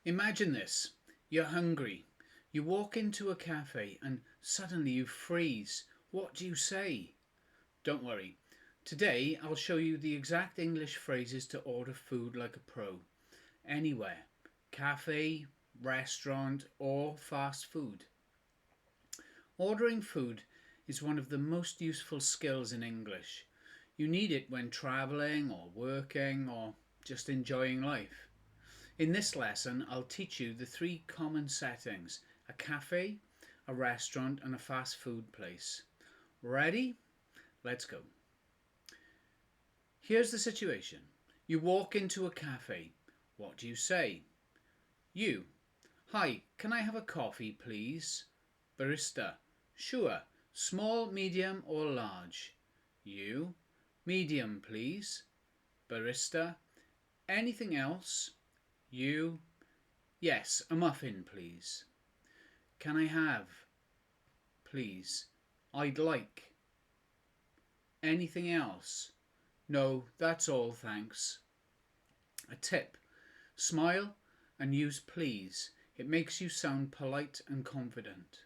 Imagine this. You're hungry. You walk into a cafe and suddenly you freeze. What do you say? Don't worry. Today I'll show you the exact English phrases to order food like a pro. Anywhere. Cafe, restaurant, or fast food. Ordering food is one of the most useful skills in English. You need it when travelling or working or just enjoying life. In this lesson, I'll teach you the three common settings: a cafe, a restaurant, and a fast food place. Ready? Let's go. Here's the situation. You walk into a cafe. What do you say? You. Hi, can I have a coffee, please? Barista. Sure. Small, medium, or large? You. Medium, please. Barista. Anything else? You. Yes, a muffin, please. Can I have? Please. I'd like. Anything else? No, that's all, thanks. A tip. Smile and use please. It makes you sound polite and confident.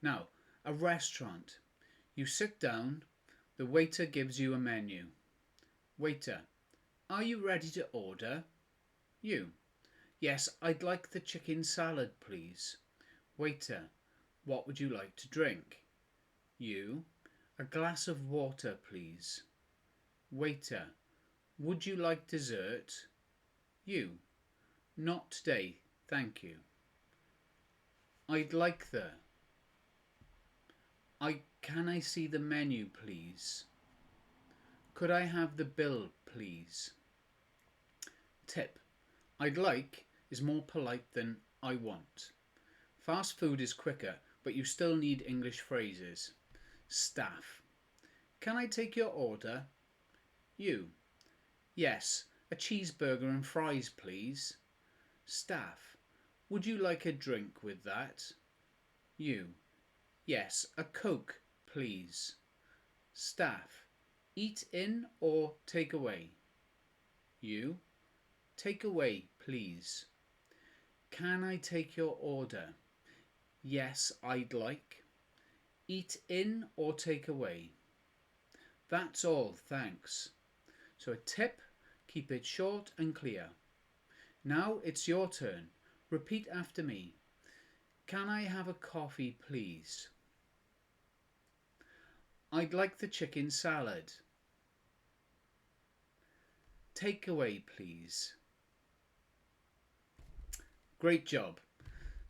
Now, a restaurant. You sit down. The waiter gives you a menu. Waiter. Are you ready to order? You. Yes, I'd like the chicken salad, please. Waiter. What would you like to drink? You. A glass of water, please. Waiter. Would you like dessert? You. Not today, thank you. I'd like the. Can I see the menu, please? Could I have the bill, please? Tip. I'd like is more polite than I want. Fast food is quicker, but you still need English phrases. Staff. Can I take your order? You. Yes, a cheeseburger and fries, please. Staff. Would you like a drink with that? You. Yes, a Coke, please. Staff. Eat in or take away? You. Take away, please. Can I take your order? Yes, I'd like. Eat in or take away? That's all, thanks. So a tip, keep it short and clear. Now it's your turn. Repeat after me. Can I have a coffee, please? I'd like the chicken salad. Take away, please. Great job.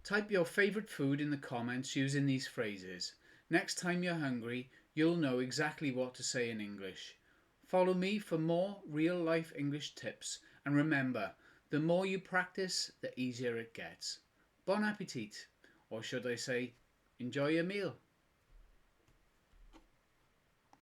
Type your favourite food in the comments using these phrases. Next time you're hungry, you'll know exactly what to say in English. Follow me for more real-life English tips, and remember, the more you practice, the easier it gets. Bon appetit, or should I say, enjoy your meal.